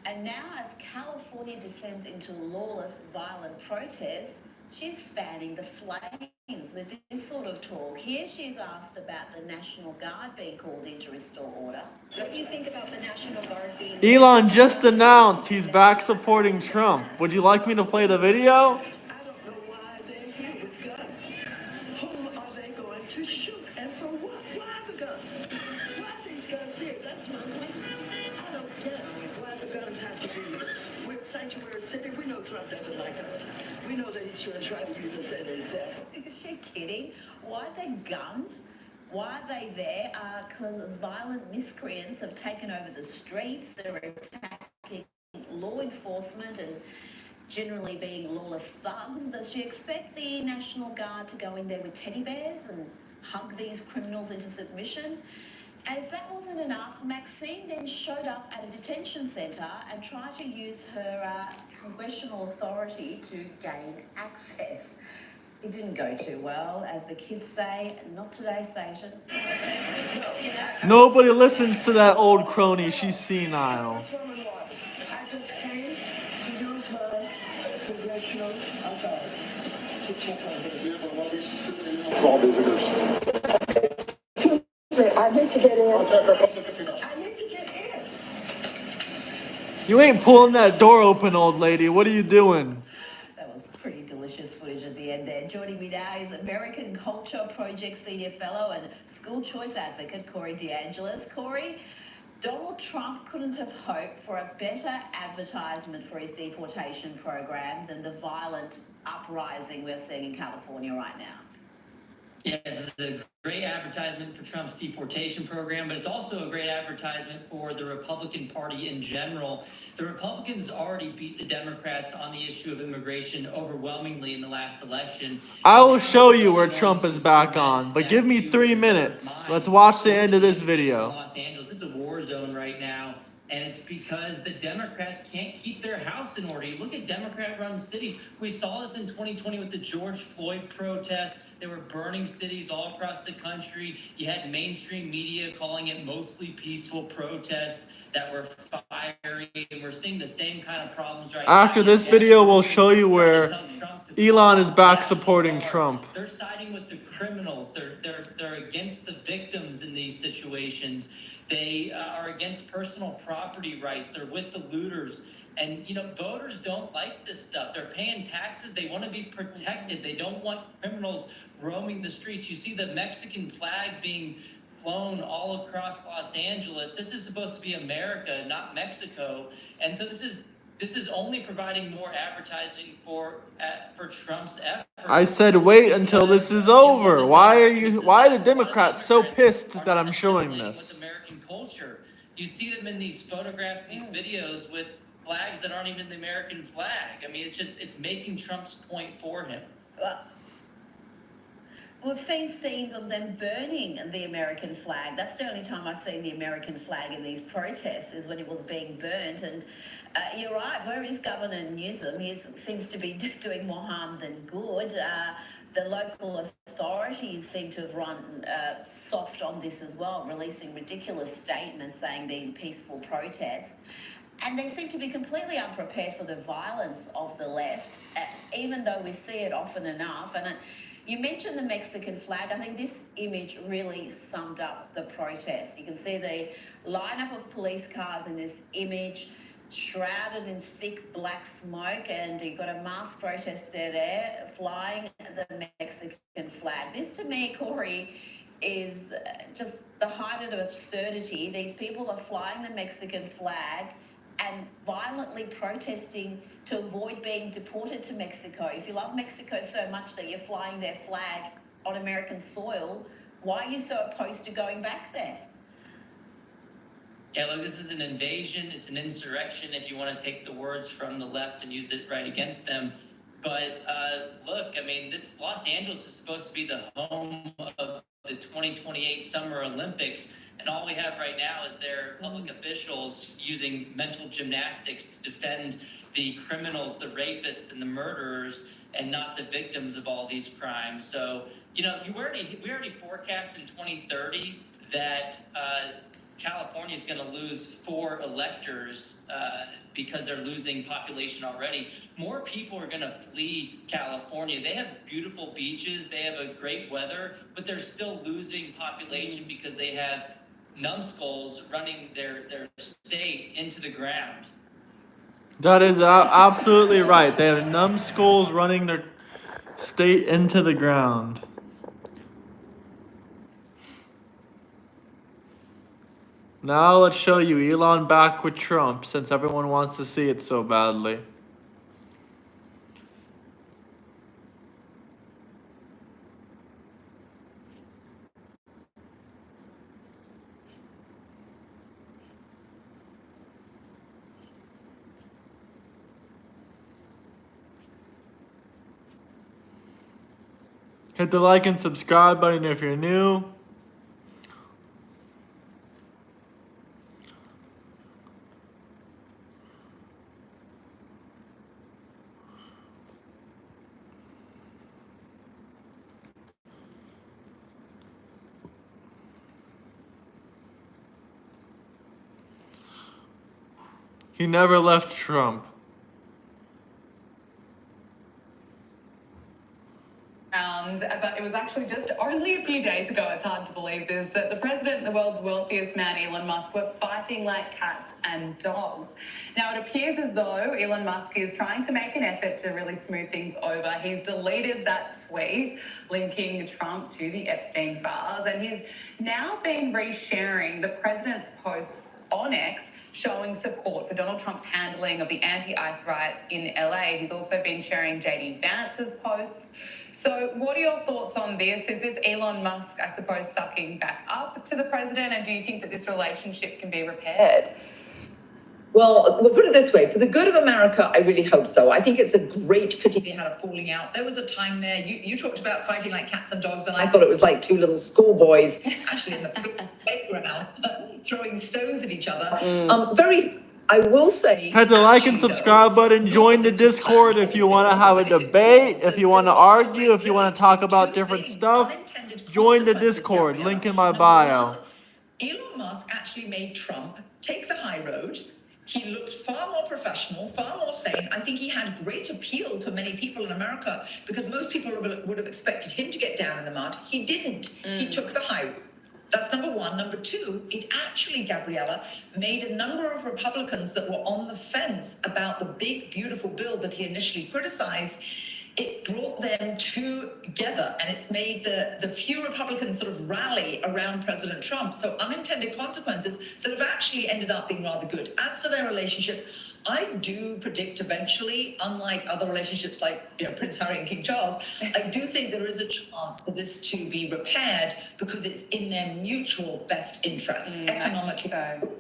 And now, as California descends into lawless, violent protest, she's fanning the flames with this sort of talk. Here she's asked about the National Guard being called in to restore order. What do you think about the National Guard being... Elon just announced he's back supporting Trump. Would you like me to play the video? I don't know why they're here with guns. Whom are they going to shoot and for what? Why the guns? Why are these guns here? That's my question. I don't get why the guns have to be here. We're a sanctuary city. We know Trump doesn't like us. We know that he's going to try to use us as an example. Is she kidding? Why are they guns? Why are they there? Because violent miscreants have taken over the streets. They're attacking law enforcement and generally being lawless thugs. Does she expect the National Guard to go in there with teddy bears and hug these criminals into submission? And if that wasn't enough, Maxine then showed up at a detention centre and tried to use her congressional authority to gain access. It didn't go too well, as the kids say. Not today, Satan. Nobody listens to that old crony. She's senile. I just came to use my congressional authority to check on them. All visitors. I need to get in. I need to get in. You ain't pulling that door open, old lady. What are you doing? That was pretty delicious footage at the end there. Joining me now is American Culture Project Senior Fellow and School Choice Advocate Corey DeAngelis. Corey, Donald Trump couldn't have hoped for a better advertisement for his deportation program than the violent uprising we're seeing in California right now. Yes, it's a great advertisement for Trump's deportation program, but it's also a great advertisement for the Republican Party in general. The Republicans already beat the Democrats on the issue of immigration overwhelmingly in the last election. I will show you where Trump is back on, but give me 3 minutes. Let's watch the end of this video. Los Angeles, it's a war zone right now. And it's because the Democrats can't keep their house in order. You look at Democrat-run cities. We saw this in 2020 with the George Floyd protest. They were burning cities all across the country. You had mainstream media calling it mostly peaceful protests that were fiery. And we're seeing the same kind of problems right now. After this video, we'll show you where Elon is back supporting Trump. They're siding with the criminals. They're against the victims in these situations. They are against personal property rights. They're with the looters. And, you know, voters don't like this stuff. They're paying taxes. They want to be protected. They don't want criminals roaming the streets. You see the Mexican flag being flown all across Los Angeles. This is supposed to be America, not Mexico. And so this is only providing more advertising for Trump's effort. I said wait until this is over. Why are the Democrats so pissed that I'm showing this? With American culture. You see them in these photographs, these videos with flags that aren't even the American flag. I mean, it's making Trump's point for him. We've seen scenes of them burning the American flag. That's the only time I've seen the American flag in these protests, is when it was being burnt. And you're right, where is Governor Newsom? He seems to be doing more harm than good. The local authorities seem to have run soft on this as well, releasing ridiculous statements saying they're peaceful protest. And they seem to be completely unprepared for the violence of the left, even though we see it often enough. And you mentioned the Mexican flag. I think this image really summed up the protest. You can see the lineup of police cars in this image, shrouded in thick black smoke, and you've got a mass protest there flying the Mexican flag. This, to me, Corey, is just the height of absurdity. These people are flying the Mexican flag and violently protesting to avoid being deported to Mexico. If you love Mexico so much that you're flying their flag on American soil, why are you so opposed to going back there? Yeah, look, this is an invasion. It's an insurrection, if you want to take the words from the left and use it right against them. But look, I mean, this Los Angeles is supposed to be the home of the 2028 Summer Olympics. And all we have right now is their public officials using mental gymnastics to defend the criminals, the rapists, and the murderers, and not the victims of all these crimes. So, you know, we already forecast in 2030 that California is going to lose 4 electors because they're losing population already. More people are going to flee California. They have beautiful beaches. They have a great weather, but they're still losing population because they have numbskulls running their state into the ground. That is absolutely right. They have numbskulls running their state into the ground. Now let's show you Elon back with Trump, since everyone wants to see it so badly. Hit the like and subscribe button if you're new. He never left Trump. But it was actually just only a few days ago, it's hard to believe this, that the president and the world's wealthiest man, Elon Musk, were fighting like cats and dogs. Now, it appears as though Elon Musk is trying to make an effort to really smooth things over. He's deleted that tweet linking Trump to the Epstein files, and he's now been resharing the president's posts on X showing support for Donald Trump's handling of the anti-ICE riots in LA. He's also been sharing JD Vance's posts. So what are your thoughts on this? Is this Elon Musk, I suppose, sucking back up to the president? And do you think that this relationship can be repaired? Well, we'll put it this way. For the good of America, I really hope so. I think it's a great pity they had a falling out. There was a time there, you talked about fighting like cats and dogs, and I thought it was like 2 little schoolboys actually in the playground throwing stones at each other. I will say... Hit the like and subscribe button. Join the Discord if you want to have a debate, if you want to argue, if you want to talk about different stuff. Join the Discord. Link in my bio. Elon Musk actually made Trump take the high road. He looked far more professional, far more sane. I think he had great appeal to many people in America because most people would have expected him to get down in the mud. He didn't. He took the high road. That's number one. Number two, it actually, Gabriella, made a number of Republicans that were on the fence about the big, beautiful bill that he initially criticized. It brought them together, and it's made the few Republicans sort of rally around President Trump. So unintended consequences that have actually ended up being rather good. As for their relationship, I do predict eventually, unlike other relationships like Prince Harry and King Charles, I do think there is a chance for this to be repaired because it's in their mutual best interest, economically.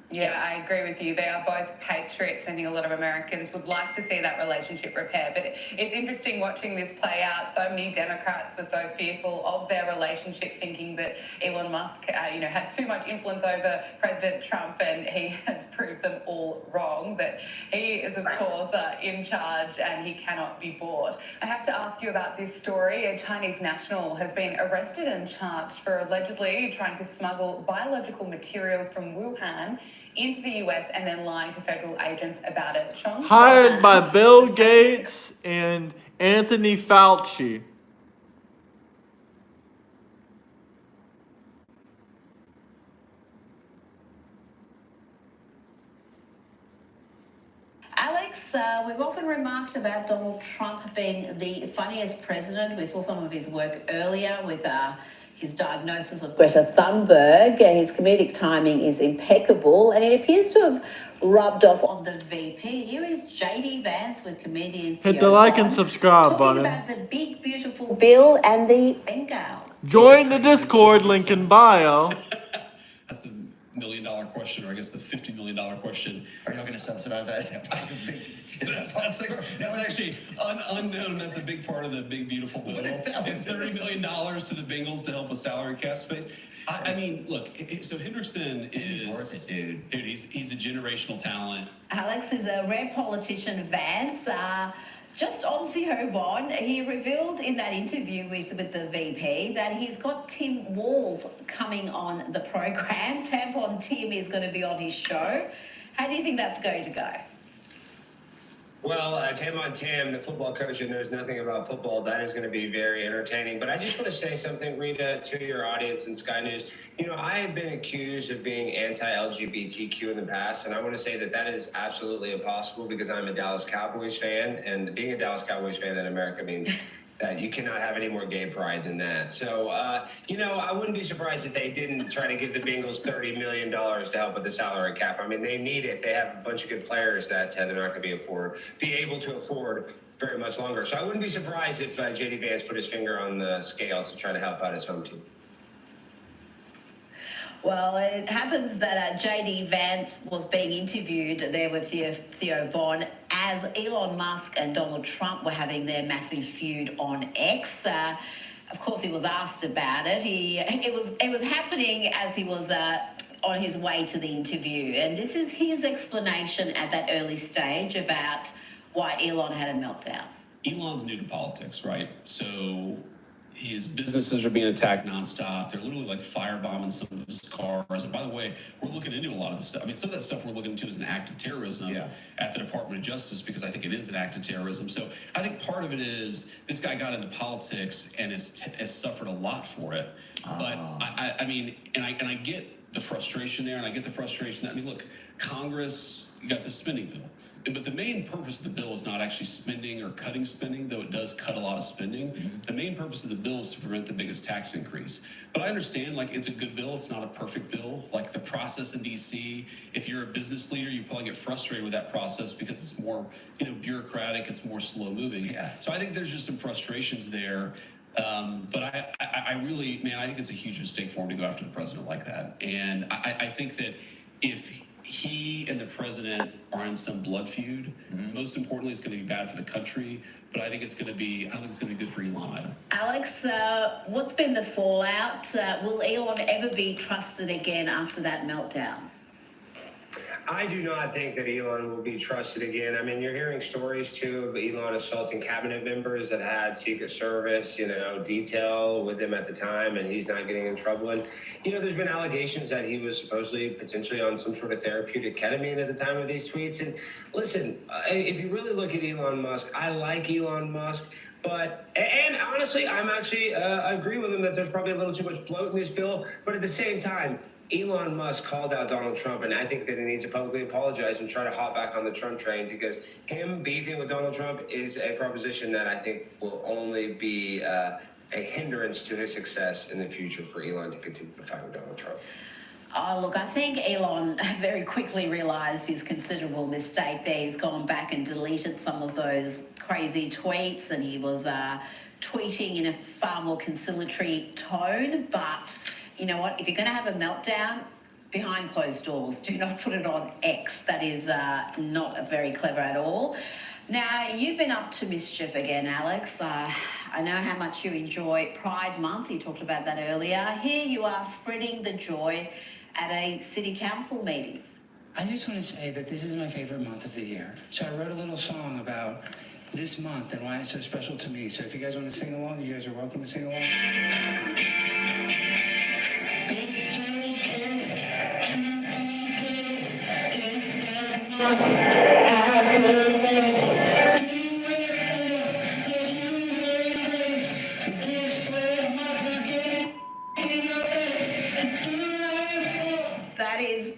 Yeah, I agree with you. They are both patriots. I think a lot of Americans would like to see that relationship repaired. But it's interesting watching this play out. So many Democrats were so fearful of their relationship, thinking that Elon Musk, had too much influence over President Trump, and he has proved them all wrong. That he is, of course, in charge, and he cannot be bought. I have to ask you about this story. A Chinese national has been arrested and charged for allegedly trying to smuggle biological materials from Wuhan into the US and then lying to federal agents about it. Hired by Bill Gates and Anthony Fauci. Alex, we've often remarked about Donald Trump being the funniest president. We saw some of his work earlier with his diagnosis of Greta Thunberg. His comedic timing is impeccable, and it appears to have rubbed off on the VP. Here is JD Vance with comedian Hit the like and subscribe button. Talking about the big, beautiful bill and the Bengals. Join the Discord, link in bio. That's the $1 million question, or I guess the $50 million question. Are y'all going to subsidize that? That's actually unknown. That's a big part of the big, beautiful bill. It's $30 million to the Bengals to help with salary cap space. I mean, look, so Hendrickson is worth it, dude. He's a generational talent. Alex is a rare politician, Vance. Just on Theo Von, he revealed in that interview with the VP that he's got Tim Walls coming on the program. Tampon Tim is going to be on his show. How do you think that's going to go? Well, Tampon Tim, the football coach who knows nothing about football, that is going to be very entertaining. But I just want to say something, Rita, to your audience in Sky News. You know, I have been accused of being anti-LGBTQ in the past, and I want to say that that is absolutely impossible because I'm a Dallas Cowboys fan, and being a Dallas Cowboys fan in America means that you cannot have any more gay pride than that. So, you know, I wouldn't be surprised if they didn't try to give the Bengals $30 million to help with the salary cap. I mean, they need it. They have a bunch of good players that they're not going to be able to afford very much longer. So I wouldn't be surprised if J.D. Vance put his finger on the scale to try to help out his home team. Well, it happens that J.D. Vance was being interviewed there with Theo Von as Elon Musk and Donald Trump were having their massive feud on X. Of course, he was asked about it. It was happening as he was on his way to the interview. And this is his explanation at that early stage about why Elon had a meltdown. Elon's new to politics, right? So his businesses are being attacked nonstop. They're literally like firebombing some of his cars. And by the way, we're looking into a lot of this stuff. I mean, some of that stuff we're looking into is an act of terrorism at the Department of Justice, because I think it is an act of terrorism. So I think part of it is this guy got into politics and has suffered a lot for it. But I mean, and I get the frustration there, and I get the frustration that, I mean, look, Congress got the spending bill. But the main purpose of the bill is not actually spending or cutting spending, though it does cut a lot of spending. The main purpose of the bill is to prevent the biggest tax increase. But I understand, like, it's a good bill. It's not a perfect bill. Like, the process in D.C., if you're a business leader, you probably get frustrated with that process because it's more, bureaucratic. It's more slow moving. So I think there's just some frustrations there. But I really, man, I think it's a huge mistake for him to go after the president like that. And I think that if he and the president are in some blood feud, most importantly, it's going to be bad for the country. But I don't think it's going to be good for Elon either. Alex, what's been the fallout? Will Elon ever be trusted again after that meltdown? I do not think that Elon will be trusted again. I mean, you're hearing stories, too, of Elon assaulting cabinet members that had Secret Service, detail with him at the time, and he's not getting in trouble. And, there's been allegations that he was supposedly potentially on some sort of therapeutic ketamine at the time of these tweets. And listen, if you really look at Elon Musk, I like Elon Musk. And honestly, I'm actually, I agree with him that there's probably a little too much bloat in this bill. But at the same time, Elon Musk called out Donald Trump, and I think that he needs to publicly apologize and try to hop back on the Trump train, because him beefing with Donald Trump is a proposition that I think will only be a hindrance to his success in the future for Elon to continue to fight with Donald Trump. Oh, look, I think Elon very quickly realised his considerable mistake there. He's gone back and deleted some of those crazy tweets, and he was tweeting in a far more conciliatory tone. But you know what? If you're going to have a meltdown, behind closed doors, do not put it on X. That is not very clever at all. Now, you've been up to mischief again, Alex. I know how much you enjoy Pride Month. You talked about that earlier. Here you are spreading the joy at a city council meeting. I just want to say that this is my favorite month of the year. So I wrote a little song about this month and why it's so special to me. So if you guys want to sing along, you guys are welcome to sing along. It's okay to be good. It's the month after rain.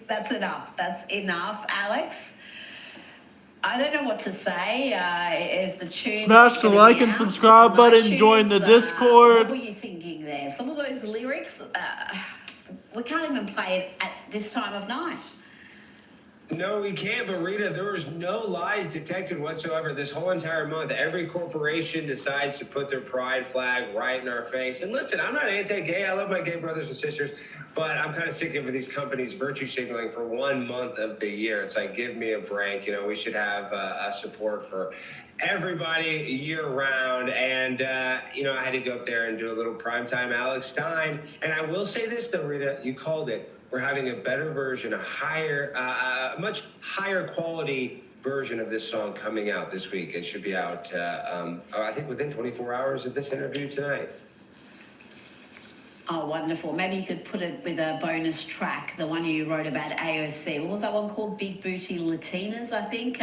That's enough. That's enough, Alex. I don't know what to say. Is the tune smash the like and subscribe button, join the Discord. What were you thinking there? Some of those lyrics, we can't even play it at this time of night. No, we can't, but Rita, there was no lies detected whatsoever this whole entire month. Every corporation decides to put their pride flag right in our face. And listen, I'm not anti-gay. I love my gay brothers and sisters, but I'm kind of sick of these companies virtue signaling for 1 month of the year. It's like, give me a break. We should have a support for everybody year round. And, I had to go up there and do a little primetime Alex Stein. And I will say this, though, Rita, you called it. We're having a better version, a much higher quality version of this song coming out this week. It should be out, I think, within 24 hours of this interview tonight. Oh, wonderful. Maybe you could put it with a bonus track, the one you wrote about AOC. What was that one called? Big Booty Latinas, I think.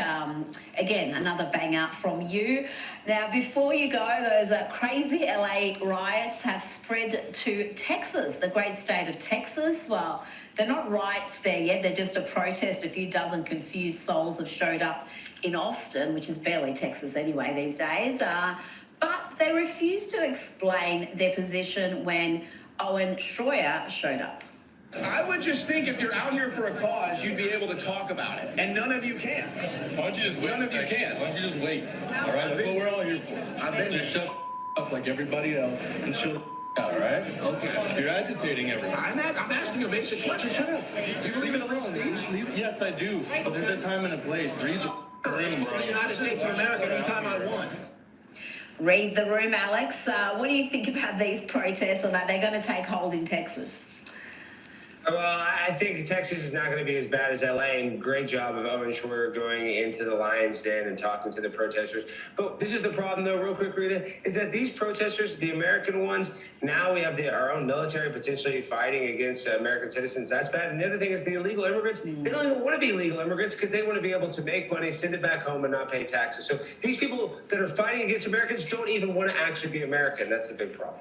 Again, another banger from you. Now, before you go, those crazy LA riots have spread to Texas, the great state of Texas. Well, they're not riots there yet. They're just a protest. A few dozen confused souls have showed up in Austin, which is barely Texas anyway these days. But they refused to explain their position when Owen Schroyer showed up. I would just think if you're out here for a cause, you'd be able to talk about it, and none of you can. Why don't you just wait? None of you can. Why don't you just wait? All right, that's what we're all here for. I've been just shut up like everybody else and chill out, all right? Okay. You're agitating everyone. I'm asking a basic question. Shut up. Do you believe in the speech? Yes, I do. But there's a time and a place. Read the room, bro. The United States of America anytime I want. Read the room, Alex. What do you think about these protests, and are they going to take hold in Texas? Well, I think Texas is not going to be as bad as LA, and great job of Owen Schroyer going into the Lion's Den and talking to the protesters. But this is the problem, though, real quick, Rita, is that these protesters, the American ones, now we have our own military potentially fighting against American citizens. That's bad. And the other thing is the illegal immigrants. They don't even want to be legal immigrants because they want to be able to make money, send it back home, and not pay taxes. So these people that are fighting against Americans don't even want to actually be American. That's the big problem.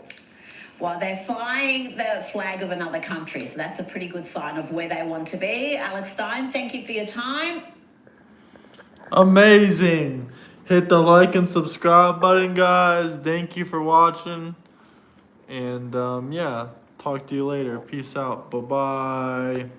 Well, they're flying the flag of another country, so that's a pretty good sign of where they want to be. Alex Stein, thank you for your time. Amazing. Hit the like and subscribe button, guys. Thank you for watching. And, yeah, talk to you later. Peace out. Bye-bye.